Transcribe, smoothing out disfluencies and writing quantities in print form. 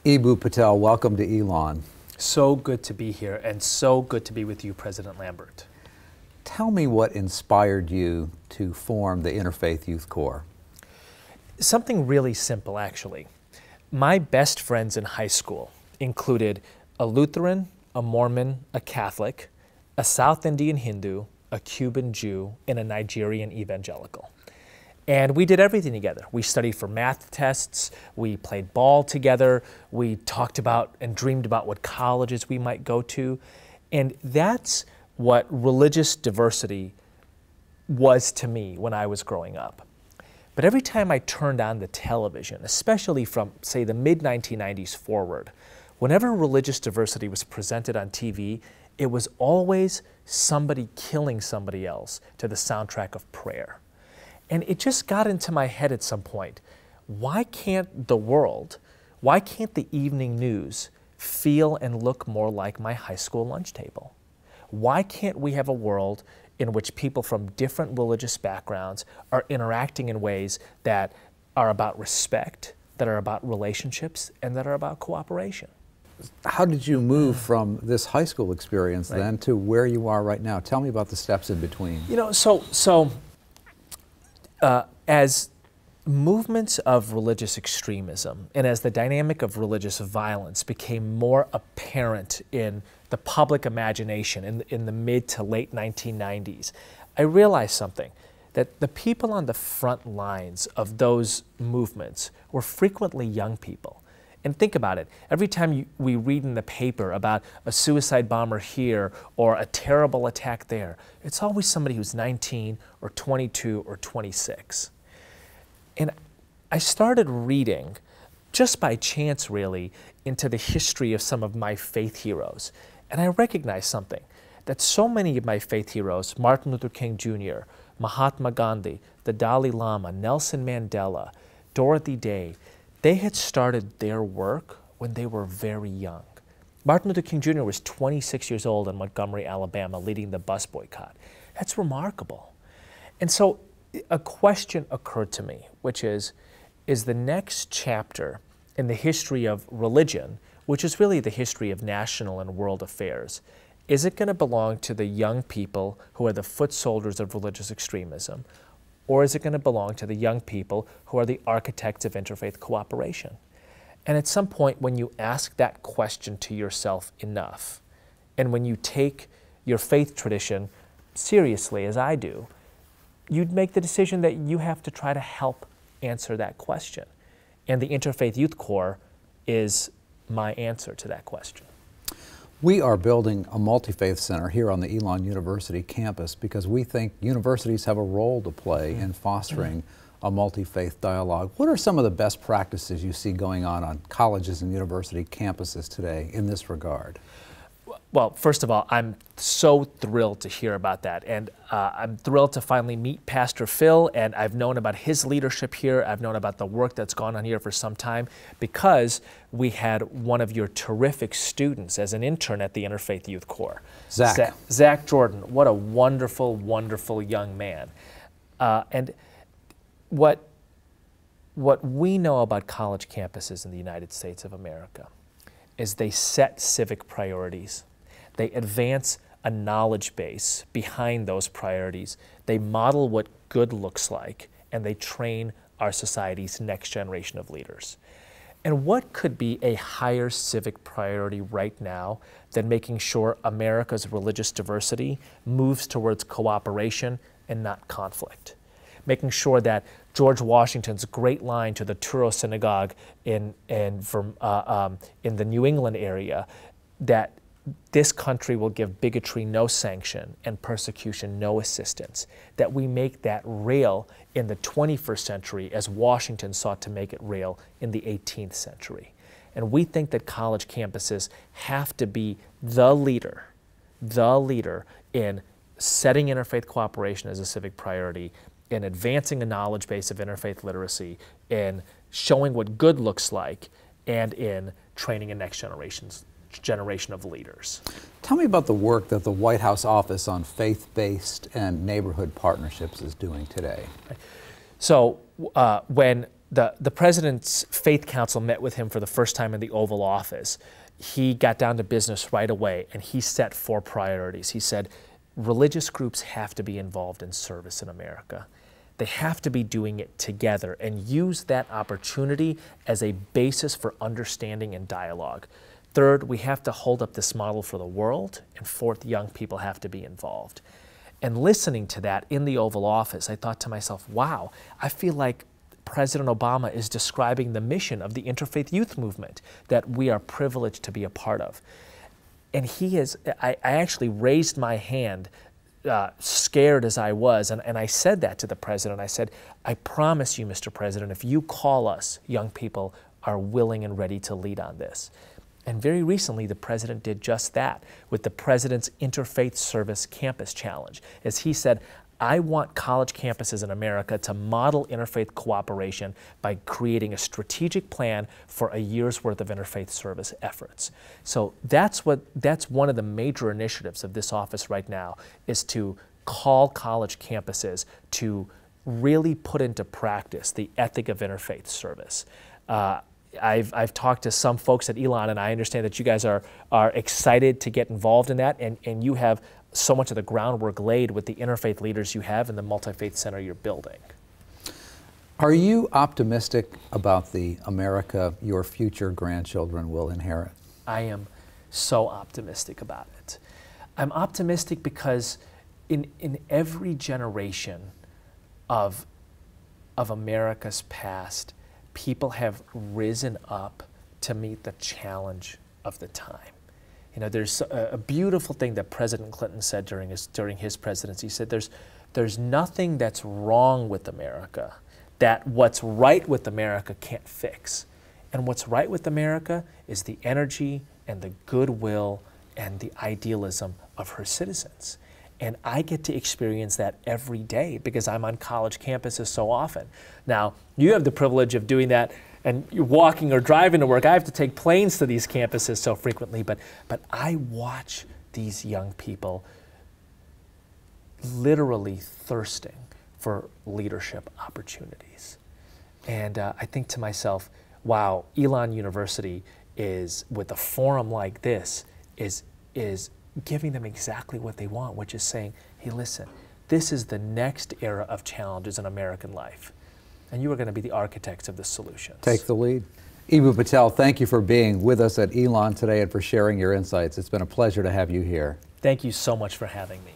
Eboo Patel, welcome to Elon. So good to be here, and so good to be with you, President Lambert. Tell me what inspired you to form the Interfaith Youth Core. Something really simple, actually. My best friends in high school included a Lutheran, a Mormon, a Catholic, a South Indian Hindu, a Cuban Jew, and a Nigerian evangelical. And we did everything together. We studied for math tests, we played ball together, we talked about and dreamed about what colleges we might go to. And that's what religious diversity was to me when I was growing up. But every time I turned on the television, especially from, say, the mid-1990s forward, whenever religious diversity was presented on TV, it was always somebody killing somebody else to the soundtrack of prayer. And it just got into my head at some point. Why can't the world, why can't the evening news feel and look more like my high school lunch table? Why can't we have a world in which people from different religious backgrounds are interacting in ways that are about respect, that are about relationships, and that are about cooperation? How did you move from this high school experience then to where you are right now? Tell me about the steps in between. You know, as movements of religious extremism and as the dynamic of religious violence became more apparent in the public imagination in the mid to late 1990s, I realized something, that the people on the front lines of those movements were frequently young people. And think about it, every time we read in the paper about a suicide bomber here or a terrible attack there, it's always somebody who's 19 or 22 or 26. And I started reading, just by chance really, into the history of some of my faith heroes. And I recognized something, that so many of my faith heroes, Martin Luther King Jr., Mahatma Gandhi, the Dalai Lama, Nelson Mandela, Dorothy Day, they had started their work when they were very young. Martin Luther King Jr. was 26 years old in Montgomery, Alabama, leading the bus boycott. That's remarkable. And so a question occurred to me, which is the next chapter in the history of religion, which is really the history of national and world affairs, is it going to belong to the young people who are the foot soldiers of religious extremism? Or is it going to belong to the young people who are the architects of interfaith cooperation? And at some point, when you ask that question to yourself enough, and when you take your faith tradition seriously, as I do, you'd make the decision that you have to try to help answer that question. And the Interfaith Youth Core is my answer to that question. We are building a multi-faith center here on the Elon University campus because we think universities have a role to play in fostering a multi-faith dialogue. What are some of the best practices you see going on colleges and university campuses today in this regard? Well, first of all, I'm so thrilled to hear about that, and I'm thrilled to finally meet Pastor Phil, and I've known about his leadership here. I've known about the work that's gone on here for some time because we had one of your terrific students as an intern at the Interfaith Youth Core. Zach Jordan, what a wonderful, wonderful young man. And what we know about college campuses in the United States of America is they set civic priorities. They advance a knowledge base behind those priorities. They model what good looks like, and they train our society's next generation of leaders. And what could be a higher civic priority right now than making sure America's religious diversity moves towards cooperation and not conflict? Making sure that George Washington's great line to the Truro Synagogue in the New England area, that this country will give bigotry no sanction and persecution no assistance, that we make that real in the 21st century as Washington sought to make it real in the 18th century. And we think that college campuses have to be the leader in setting interfaith cooperation as a civic priority, in advancing a knowledge base of interfaith literacy, in showing what good looks like, and in training a next generation of leaders. Tell me about the work that the White House Office on Faith-Based and Neighborhood Partnerships is doing today. So when the president's faith council met with him for the first time in the Oval Office. He got down to business right away, and he set 4 priorities. He said, religious groups have to be involved in service in America. They have to be doing it together and use that opportunity as a basis for understanding and dialogue. Third, we have to hold up this model for the world. And fourth, young people have to be involved. And listening to that in the Oval Office, I thought to myself, wow, I feel like President Obama is describing the mission of the Interfaith Youth Movement that we are privileged to be a part of. And I actually raised my hand, scared as I was, and I said that to the president. I said, I promise you, Mr. President, if you call us, young people are willing and ready to lead on this. And very recently, the president did just that with the president's Interfaith Service Campus Challenge. As he said, I want college campuses in America to model interfaith cooperation by creating a strategic plan for a year's worth of interfaith service efforts. So that's one of the major initiatives of this office right now, is to call college campuses to really put into practice the ethic of interfaith service. I've talked to some folks at Elon, and I understand that you guys are excited to get involved in that, and you have so much of the groundwork laid with the interfaith leaders you have and the multi-faith center you're building. Are you optimistic about the America your future grandchildren will inherit? I am so optimistic about it. I'm optimistic because in every generation of America's past, people have risen up to meet the challenge of the time. You know, there's a beautiful thing that President Clinton said during his presidency. He said, there's nothing that's wrong with America that what's right with America can't fix. And what's right with America is the energy and the goodwill and the idealism of her citizens. And I get to experience that every day because I'm on college campuses so often. Now, you have the privilege of doing that, and you're walking or driving to work. I have to take planes to these campuses so frequently, but I watch these young people literally thirsting for leadership opportunities. And I think to myself, wow, Elon University is, with a forum like this, is giving them exactly what they want, which is saying, hey, listen, this is the next era of challenges in American life, and you are going to be the architects of the solutions. Take the lead. Eboo Patel, thank you for being with us at Elon today and for sharing your insights. It's been a pleasure to have you here. Thank you so much for having me.